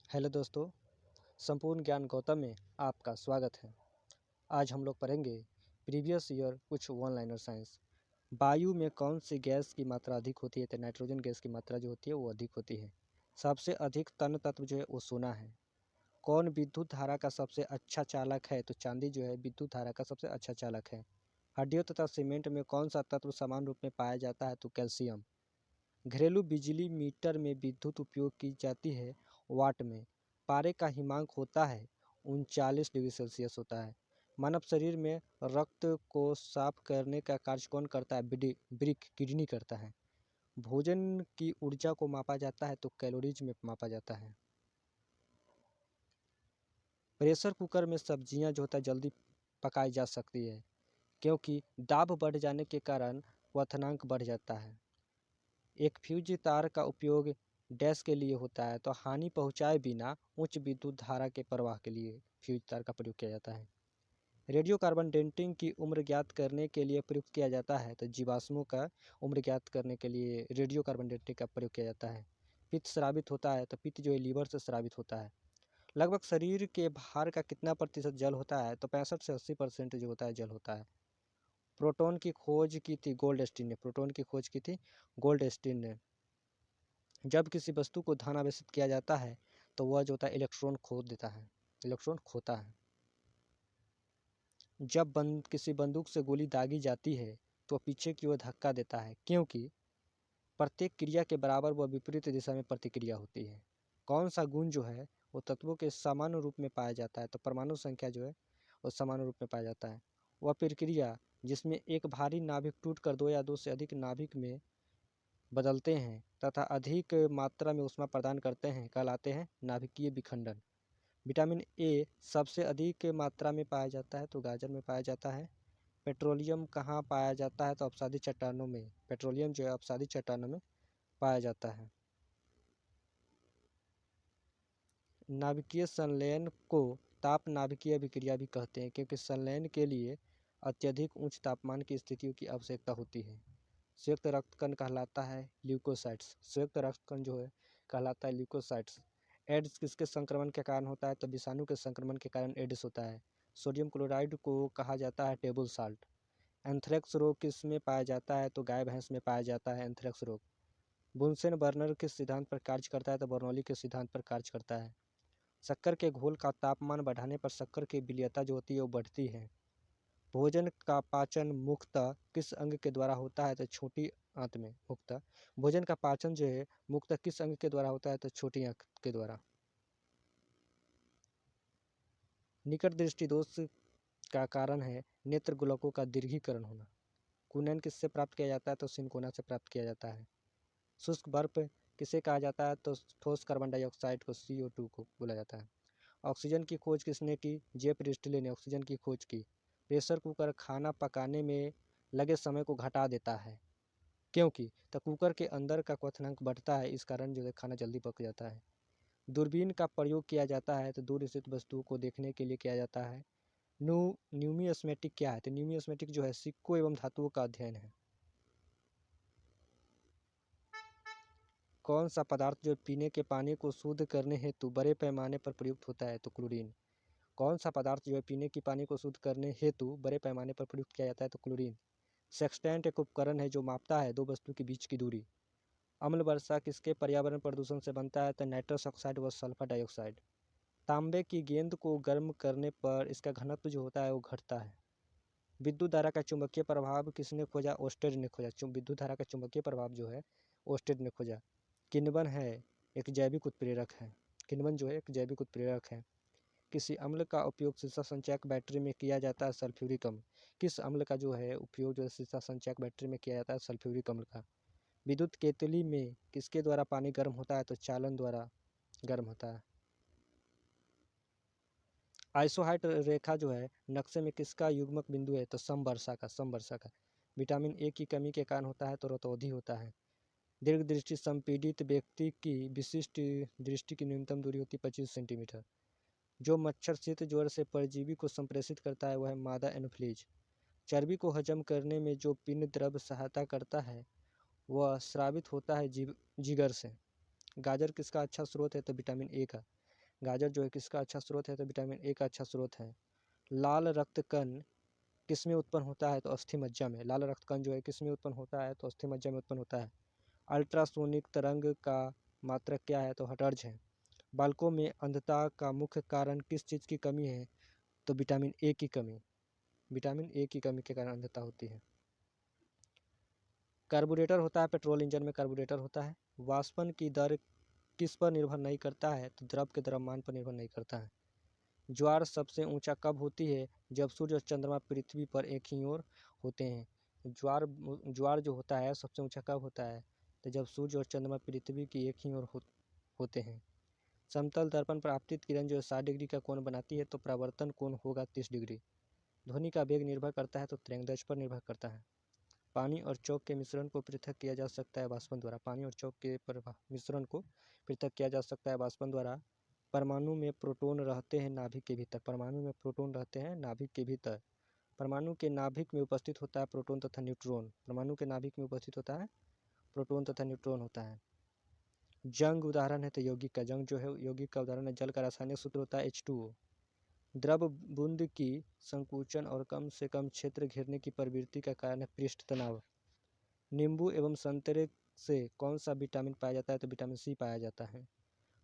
Hello दोस्तों, संपूर्ण ज्ञान गौतम में आपका स्वागत है। आज हम लोग पढ़ेंगे प्रीवियस ईयर कुछ वन लाइनर साइंस। वायु में कौन सी गैस की मात्रा अधिक होती है? तो नाइट्रोजन गैस की मात्रा जो होती है वो अधिक होती है। सबसे अधिक तन तत्व जो है वो सोना है। कौन विद्युत धारा का सबसे अच्छा चालक है? तो चांदी जो है विद्युत धारा का सबसे अच्छा चालक है। हड्डियों तथा सीमेंट में कौन सा तत्व समान रूप में पाया जाता है? तो कैल्शियम। घरेलू बिजली मीटर में विद्युत उपयोग की जाती है वाट में। पारे का हिमांक होता है 39 डिग्री सेल्सियस होता है। मानव शरीर में रक्त को साफ करने का कार्य कौन करता है? ब्रिक किडनी करता है। भोजन की ऊर्जा को मापा जाता है तो कैलोरीज में मापा जाता है। प्रेशर कुकर में सब्जियां जो होता है जल्दी पकाई जा सकती है क्योंकि दाब बढ़ जाने के कारण क्वथनांक बढ़ जाता है। एक फ्यूज तार का उपयोग डैश के लिए होता है तो हानि पहुंचाए बिना उच्च विद्युत धारा के प्रवाह के लिए फ्यूज तार का प्रयोग किया जाता है। रेडियो कार्बन डेटिंग की उम्र ज्ञात करने के लिए प्रयुक्त किया जाता है तो जीवाश्मों का उम्र ज्ञात करने के लिए रेडियो कार्बन डेटिंग का प्रयोग किया जाता है। पित्त स्रावित होता है तो पित्त जो है लीवर से स्रावित होता है। लगभग शरीर के भार का कितना प्रतिशत जल होता है? तो 65 से 80% जो होता है जल होता है। प्रोटॉन की खोज की थी गोल्डस्टीन ने। प्रोटॉन की खोज की थी गोल्डस्टीन ने। जब किसी वस्तु को धन आवेशित किया जाता है तो वह जो होता है इलेक्ट्रॉन खो देता है, इलेक्ट्रॉन खोता है। जब किसी बंदूक से गोली दागी जाती है तो पीछे की ओर धक्का देता है क्योंकि प्रत्येक क्रिया के बराबर वह विपरीत दिशा में प्रतिक्रिया होती है। कौन सा गुण जो है वो तत्वों के समान रूप में पाया जाता है? तो परमाणु संख्या जो है वो समान रूप में पाया जाता है। वह प्रक्रिया जिसमें एक भारी नाभिक टूटकर दो या दो से अधिक नाभिक में बदलते हैं तथा अधिक मात्रा में ऊष्मा प्रदान करते हैं कहलाते हैं नाभिकीय विखंडन। विटामिन ए सबसे अधिक मात्रा में पाया जाता है तो गाजर में पाया जाता है। पेट्रोलियम कहाँ पाया जाता है? तो अपसादी चट्टानों में। पेट्रोलियम जो है अपसादी चट्टानों में पाया जाता है। नाभिकीय संलयन को ताप नाभिकीय अभिक्रिया भी कहते हैं क्योंकि संलयन के लिए अत्यधिक उच्च तापमान की स्थितियों की आवश्यकता होती है। संयुक्त रक्तकण कहलाता है ल्यूकोसाइट्स। संयुक्त रक्तकण जो है कहलाता है ल्यूकोसाइट्स। एड्स किसके संक्रमण के कारण होता है? तो विषाणु के संक्रमण के कारण एड्स होता है। सोडियम क्लोराइड को कहा जाता है टेबल साल्ट। एंथ्रेक्स रोग किस में पाया जाता है? तो गाय भैंस में पाया जाता है एंथ्रेक्स रोग। बुनसेन बर्नर किस सिद्धांत पर कार्य करता है? तो बर्नौली के सिद्धांत पर कार्य करता है। शक्कर के घोल का तापमान बढ़ाने पर शक्कर की विलयता जो होती है वो बढ़ती है। भोजन का पाचन मुख्यतः किस अंग के द्वारा होता है? तो छोटी आंत में मुख्यतः भोजन का पाचन जो है मुख्यतः किस अंग के द्वारा होता है? तो छोटी आंत के द्वारा। निकट दृष्टि दोष का कारण है नेत्र गोलकों का दीर्घीकरण होना। कुनैन किससे प्राप्त किया जाता है? तो सिनकोना से प्राप्त किया जाता है। शुष्क बर्फ किसे कहा जाता है? तो ठोस कार्बन डाइऑक्साइड को CO2 को बोला जाता है। ऑक्सीजन की खोज किसने की? जे प्रिस्टले ने ऑक्सीजन की खोज की। प्रेशर कुकर खाना पकाने में लगे समय को घटा देता है क्योंकि तो कुकर के अंदर का क्वथनांक बढ़ता है, इस कारण जो है खाना जल्दी पक जाता है। दूरबीन का प्रयोग किया जाता है तो दूर स्थित वस्तुओं को देखने के लिए किया जाता है। न्यूमिस्मेटिक क्या है? तो न्यूमिस्मेटिक जो है सिक्कों एवं धातुओं का अध्ययन है। कौन सा पदार्थ जो पीने के पानी को शुद्ध करने हेतु बड़े पैमाने पर प्रयुक्त होता है? तो क्लोरीन। कौन सा पदार्थ जो है पीने के पानी को शुद्ध करने हेतु बड़े पैमाने पर प्रयुक्त किया जाता है? तो क्लोरीन। सेक्सटेंट एक उपकरण है जो मापता है दो वस्तु के बीच की दूरी। अम्ल वर्षा किसके पर्यावरण प्रदूषण से बनता है? तो नाइट्रस ऑक्साइड व सल्फर डाइऑक्साइड। तांबे की गेंद को गर्म करने पर इसका घनत्व जो होता है वो घटता है। विद्युत धारा का चुंबकीय प्रभाव किसने खोजा? ओस्टेड ने खोजा। विद्युत धारा का चुंबकीय प्रभाव जो है ओस्टेड ने खोजा। किण्वन है एक जैविक उत्प्रेरक है। किण्वन जो है एक जैविक उत्प्रेरक है। किसी अम्ल का उपयोग शीशा संचयक बैटरी में किया जाता है? सल्फ्यूरिक अम्ल। किस अम्ल का जो है उपयोग जो है शीशा संचयक बैटरी में किया जाता है? सल्फ्यूरिक अम्ल का। विद्युत केतली में किसके द्वारा पानी गर्म होता है? तो चालन द्वारा गर्म होता है। आइसोहाइट रेखा जो है नक्शे में किसका युग्मक बिंदु है? तो समवर्षा का। समवर्षा का। विटामिन ए की कमी के कारण होता है तो रतौंधी होता है। दीर्घ दृष्टि संपीड़ित व्यक्ति की विशिष्ट दृष्टि की न्यूनतम दूरी होती है 25 सेंटीमीटर। जो मच्छर शीत ज्वर से परजीवी को संप्रेषित करता है वह है मादा एनोफ्लीज। चर्बी को हजम करने में जो पिंड द्रव सहायता करता है वह स्रावित होता है जिगर से। गाजर किसका अच्छा स्रोत है? तो विटामिन ए का। गाजर जो है किसका अच्छा स्रोत है? तो विटामिन ए का अच्छा स्रोत है। लाल रक्त कण किस में उत्पन्न होता है? तो अस्थि मज्जा में। लाल रक्त कण जो है किस में उत्पन्न होता है? तो अस्थि मज्जा में उत्पन्न होता है। अल्ट्रासोनिक तरंग का मात्रक क्या है? तो हर्ट्ज है। बालकों में अंधता का मुख्य कारण किस चीज़ की कमी है? तो विटामिन ए की कमी। विटामिन ए की कमी के कारण अंधता होती है। कार्बोरेटर होता है पेट्रोल इंजन में कार्बोरेटर होता है। वाष्पन की दर किस पर निर्भर नहीं करता है? तो द्रव के द्रव्यमान पर निर्भर नहीं करता है। ज्वार सबसे ऊंचा कब होती है? जब सूर्य और चंद्रमा पृथ्वी पर एक ही ओर होते हैं। ज्वार ज्वार जो होता है सबसे ऊंचा कब होता है? तो जब सूर्य और चंद्रमा पृथ्वी की एक ही ओर होते हैं। समतल दर्पण पर आपतित किरण जो है 60 डिग्री का कोण बनाती है, तो परावर्तन कोण होगा 30 डिग्री। ध्वनि का वेग निर्भर करता है तो तरंगदैर्ध्य पर निर्भर करता है। पानी और चौक के मिश्रण को पृथक किया जा सकता है वाष्पन द्वारा। पानी और चौक के मिश्रण को पृथक किया जा सकता है वाष्पन द्वारा। परमाणु में प्रोटॉन रहते हैं नाभिक के भीतर। परमाणु में प्रोटॉन रहते हैं नाभिक के भीतर। परमाणु के नाभिक में उपस्थित होता है प्रोटॉन तथा न्यूट्रॉन। परमाणु के नाभिक में उपस्थित होता है प्रोटॉन तथा न्यूट्रॉन होता है। जंग उदाहरण है तो यौगिक का। जंग जो है यौगिक का उदाहरण है। जल का रासायनिक सूत्र होता है H2O। द्रव बूंद की संकुचन और कम से कम क्षेत्र घेरने की प्रवृत्ति का कारण है पृष्ठ तनाव। नींबू एवं संतरे से कौन सा विटामिन पाया जाता है? तो विटामिन सी पाया जाता है।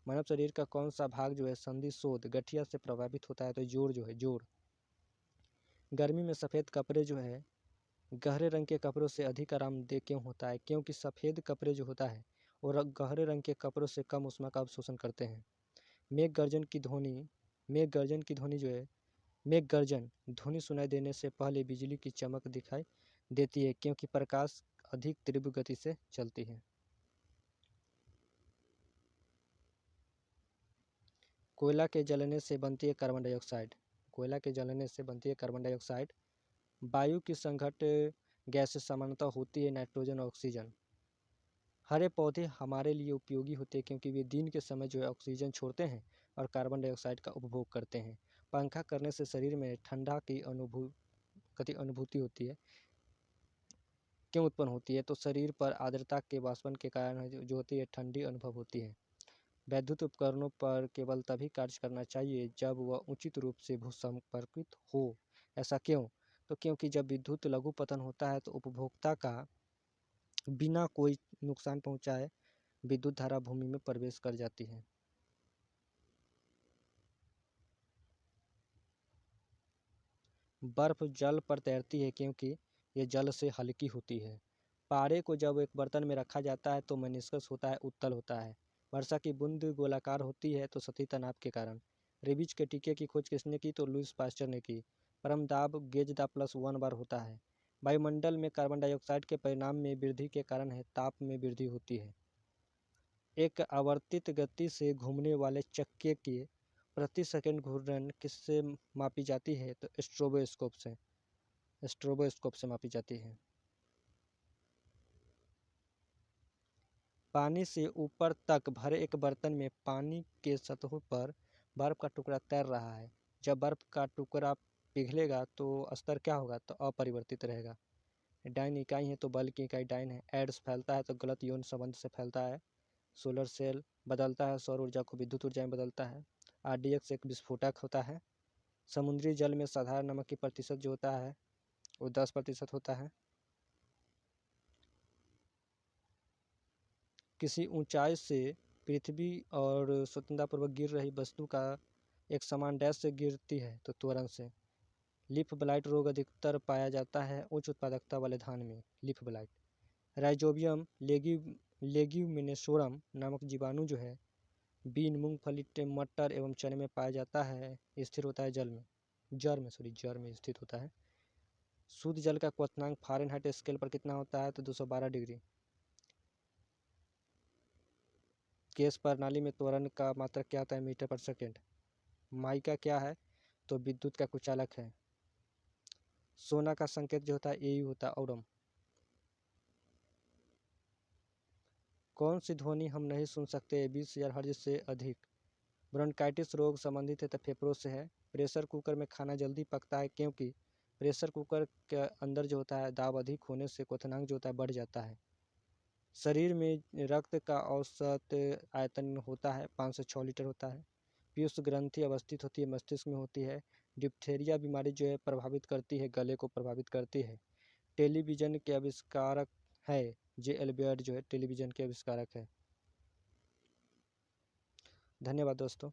मानव शरीर का कौन सा भाग जो है संधि शोथ गठिया से प्रभावित होता है? तो जोड़ जो है जोड़। गर्मी में सफ़ेद कपड़े जो है गहरे रंग के कपड़ों से अधिक आरामदेह क्यों होता है? क्योंकि सफ़ेद कपड़े जो होता है और गहरे रंग के कपड़ों से कम ऊष्मा का अवशोषण करते हैं। मेघ गर्जन की ध्वनि जो है मेघ गर्जन ध्वनि सुनाई देने से पहले बिजली की चमक दिखाई देती है, क्योंकि प्रकाश अधिक तीव्र गति से चलती है। कोयला के जलने से बनती है कार्बन डाइऑक्साइड। कोयला के जलने से बनती है कार्बन डाइऑक्साइड। वायु की संघट गैस से सामान्यतः होती है नाइट्रोजन और ऑक्सीजन। हरे पौधे हमारे लिए उपयोगी होते हैं क्योंकि वे दिन के समय जो है ऑक्सीजन छोड़ते हैं और कार्बन डाइऑक्साइड का उपभोग करते हैं। पंखा करने से शरीर में ठंडा की अनुभूति होती है। क्यों उत्पन्न होती है? तो शरीर पर आर्द्रता के वाष्पन के कारण जो होती है ठंडी अनुभव होती है। वैद्युत उपकरणों पर केवल तभी कार्य करना चाहिए जब वह उचित रूप से भूसंपर्कित हो। ऐसा क्यों? तो क्योंकि जब विद्युत लघु पतन होता है तो उपभोक्ता का बिना कोई नुकसान पहुंचाए विद्युत धारा भूमि में प्रवेश कर जाती है। बर्फ जल पर तैरती है क्योंकि ये जल से हल्की होती है। पारे को जब एक बर्तन में रखा जाता है तो मेनिस्कस होता है उत्तल होता है। वर्षा की बूंद गोलाकार होती है तो सतही तनाव के कारण। रिबिच के टीके की खोज किसने की? तो लुईस पास्चर ने की। परम दाब गेज दाब +1 बार होता है। वायुमंडल में कार्बन डाइऑक्साइड के परिणाम में वृद्धि के कारण है ताप में वृद्धि होती है। एक आवर्तित गति से घूमने वाले चक्के के प्रति सेकंड घूर्णन किससे मापी जाती है? तो स्ट्रोबोस्कोप से मापी जाती है। पानी से ऊपर तक भरे एक बर्तन में पानी के सतह पर बर्फ का टुकड़ा तैर रहा है। जब बर्फ का टुकड़ा पिघलेगा तो स्तर क्या होगा? तो अपरिवर्तित रहेगा। डाइन इकाई है तो बल की इकाई डाइन है। एड्स फैलता है तो गलत यौन संबंध से फैलता है। सोलर सेल बदलता है सौर ऊर्जा को विद्युत ऊर्जा में बदलता है। RDX एक विस्फोटक होता है। समुद्री जल में साधारण नमक की प्रतिशत जो होता है वो 10% होता है। किसी ऊंचाई से पृथ्वी और स्वतंत्रतापूर्वक गिर रही वस्तु का एक समान डैश से गिरती है तो त्वरण से। लीफ ब्लाइट रोग अधिकतर पाया जाता है उच्च उत्पादकता वाले धान में। Leaf blight. राइजोबियम लेग्यूमिनेसोरम नामक जीवाणु जो है बीन मूंगफली मटर एवं चने में पाया जाता है। स्थिर होता है जड़ में स्थित होता है। शुद्ध जल का क्वथनांक फ़ारेनहाइट स्केल पर कितना होता है? तो 212 डिग्री। गैस प्रणाली में त्वरण का मात्रक क्या होता है? मीटर पर सेकेंड। माइका क्या है? तो विद्युत का कुचालक है। सोना का संकेत जो होता है AU होता है ओडम। कौन सी ध्वनि हम नहीं सुन सकते 20,000 हर्ट्ज से अधिक? ब्रोंकाइटिस रोग संबंधित है तो फेफड़ों से है। प्रेशर कुकर में खाना जल्दी पकता है क्योंकि प्रेशर कुकर के अंदर जो होता है दाब अधिक होने से क्वथनांक जो होता है बढ़ जाता है। शरीर में रक्त का औसत आयतन होता है 5 से 6 लीटर होता है। पीयूष ग्रंथि अवस्थित होती है मस्तिष्क में होती है। डिप्थेरिया बीमारी जो है प्रभावित करती है, गले को प्रभावित करती है। टेलीविज़न के आविष्कारक है जे एल्बर्ट जो है टेलीविज़न के आविष्कारक है। धन्यवाद दोस्तों।